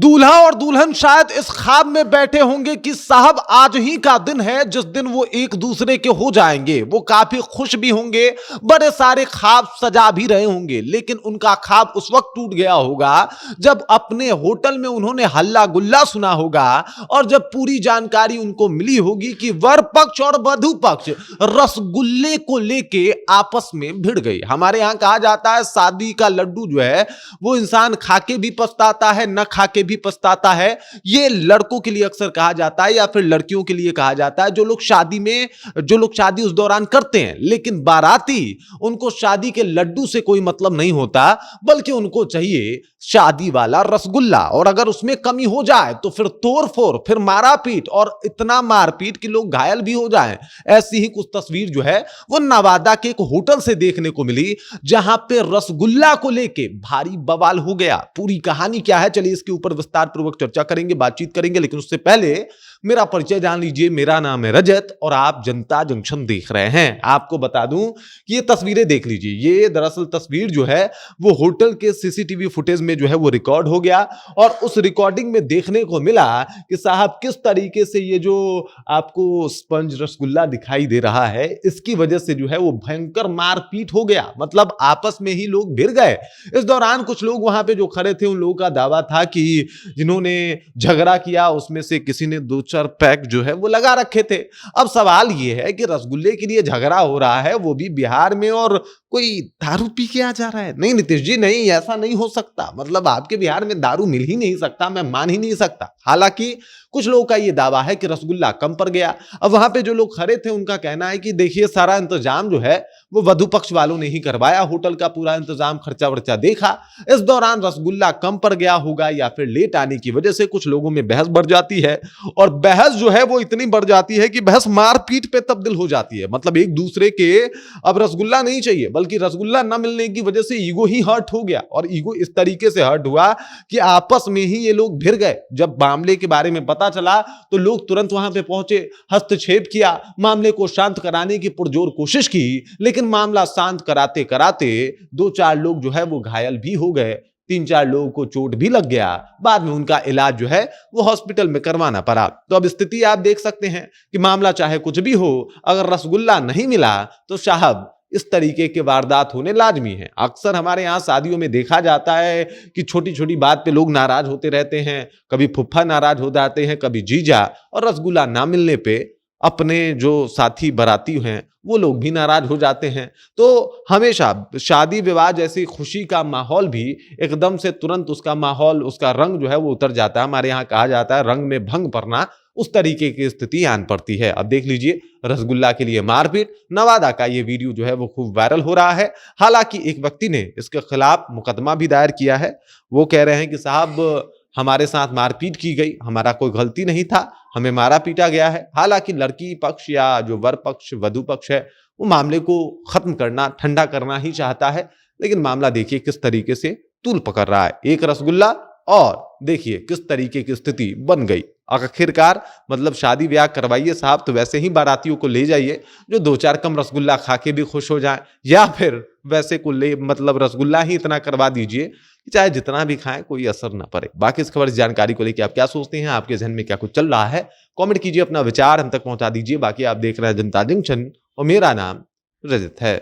दूल्हा और दुल्हन शायद इस ख्वाब में बैठे होंगे कि साहब आज ही का दिन है जिस दिन वो एक दूसरे के हो जाएंगे। वो काफी खुश भी होंगे, बड़े सारे ख्वाब सजा भी रहे होंगे, लेकिन उनका ख्वाब उस वक्त टूट गया होगा जब अपने होटल में उन्होंने हल्ला गुल्ला सुना होगा और जब पूरी जानकारी उनको मिली होगी कि वर पक्ष और वधु पक्ष रसगुल्ले को लेके आपस में भिड़ गई। हमारे यहां कहा जाता है शादी का लड्डू जो है वो इंसान खाके भी पछताता है, न खाके भी पछताता है। ये लड़कों के लिए अक्सर कहा जाता है या फिर लड़कियों के लिए कहा जाता है जो लोग शादी उस दौरान करते हैं, लेकिन बाराती उनको शादी के लड्डू से कोई मतलब नहीं होता, बल्कि उनको चाहिए शादी वाला रसगुल्ला। और अगर उसमें कमी हो जाए तो फिर तोड़फोड़, फिर मारापीट, और इतना मारपीट कि लोग घायल भी हो जाएं। ऐसी ही कुछ तस्वीर जो है वो नवादा के एक होटल से देखने को मिली, जहां पे रसगुल्ला को लेके भारी बवाल हो गया। पूरी कहानी क्या है, चलिए इसके ऊपर विस्तार पूर्वक चर्चा करेंगे, बातचीत करेंगे, लेकिन उससे पहले मेरा परिचय जान लीजिए। मेरा नाम है रजत और आप जनता जंक्शन देख रहे हैं। आपको बता दूं कि ये तस्वीरें देख लीजिए, ये दरअसल तस्वीर जो है वो होटल के सीसीटीवी फुटेज में जो है वो रिकॉर्ड हो गया और उस रिकॉर्डिंग में देखने को मिला कि साहब किस तरीके से ये जो आपको स्पंज रसगुल्ला दिखाई दे रहा है, इसकी वजह से जो है वो भयंकर मारपीट हो गया। मतलब आपस में ही लोग भिड़ गए। इस दौरान कुछ लोग वहां पे जो खड़े थे उन लोगों का दावा था कि जिन्होंने झगड़ा किया उसमें से किसी ने 2-4 पैक जो है वो लगा रखे थे। अब सवाल ये है कि रसगुल्ले के लिए झगड़ा हो रहा है, वो भी बिहार में, और कोई दारू पी के आ जा रहा है। नहीं नीतीश जी, नहीं, ऐसा नहीं हो सकता। मतलब आपके बिहार में दारू मिल ही नहीं सकता, मैं मान ही नहीं सकता। हालांकि कुछ लोगों का यह दावा है कि रसगुल्ला कम पड़ गया। अब वहां पे जो लोग खड़े थे उनका कहना है कि देखिए सारा इंतजाम जो है वो वधु पक्ष वालों ने ही करवाया, होटल का पूरा इंतजाम खर्चा वर्चा देखा। इस दौरान रसगुल्ला कम पड़ गया होगा या फिर लेट आने की वजह से कुछ लोगों में बहस बढ़ जाती है, और बहस जो है वो इतनी बढ़ जाती है कि बहस मारपीट पे तब्दील हो जाती है। मतलब एक दूसरे के अब रसगुल्ला नहीं चाहिए, बल्कि रसगुल्ला न मिलने की वजह से ईगो ही हर्ट हो गया, और ईगो इस तरीके से हर्ट हुआ कि आपस में ही ये लोग भिड़ गए। जब मामले के बारे में पता चला तो लोग तुरंत वहां पे पहुंचे, हस्तक्षेप किया, मामले को शांत कराने की पुरजोर कोशिश की, लेकिन मामला शांत कराते कराते 2-4 लोग जो है वो घायल भी हो गए, 3-4 लोगों को चोट भी लग गया। बाद में उनका इलाज जो है वो हॉस्पिटल में करवाना पड़ा। तो अब स्थिति आप देख सकते हैं कि मामला चाहे कुछ भी हो, अगर रसगुल्ला नहीं मिला तो साहब इस तरीके के वारदात होने लाजमी है। अक्सर हमारे यहाँ शादियों में देखा जाता है कि छोटी छोटी बात पे लोग नाराज होते रहते हैं, कभी फुफ्फा नाराज हो जाते हैं, कभी जीजा, और रसगुल्ला ना मिलने पे अपने जो साथी बाराती हैं वो लोग भी नाराज हो जाते हैं। तो हमेशा शादी विवाह जैसी खुशी का माहौल भी एकदम से तुरंत उसका माहौल, उसका रंग जो है वो उतर जाता है। हमारे यहाँ कहा जाता है रंग में भंग पड़ना, उस तरीके की स्थिति आन पड़ती है। अब देख लीजिए रसगुल्ला के लिए मारपीट, नवादा का ये वीडियो जो है वो खूब वायरल हो रहा है। हालांकि एक व्यक्ति ने इसके खिलाफ मुकदमा भी दायर किया है। वो कह रहे हैं कि साहब हमारे साथ मारपीट की गई, हमारा कोई गलती नहीं था, हमें मारा पीटा गया है। हालांकि लड़की पक्ष या जो वर पक्ष वधु पक्ष है वो मामले को खत्म करना, ठंडा करना ही चाहता है, लेकिन मामला देखिए किस तरीके से तूल पकड़ रहा है। एक रसगुल्ला और देखिए किस तरीके की स्थिति बन गई। आखिरकार मतलब शादी ब्याह करवाइए साहब तो वैसे ही बारातियों को ले जाइए जो 2-4 कम रसगुल्ला खा के भी खुश हो जाए, या फिर वैसे को ले मतलब रसगुल्ला ही इतना करवा दीजिए कि चाहे जितना भी खाएं कोई असर ना पड़े। बाकी इस खबर, इस जानकारी को लेकर आप क्या सोचते हैं, आपके जहन में क्या कुछ चल रहा है, कमेंट कीजिए, अपना विचार हम तक पहुंचा दीजिए। बाकी आप देख रहे हैं जनता जंक्शन और मेरा नाम रजत है।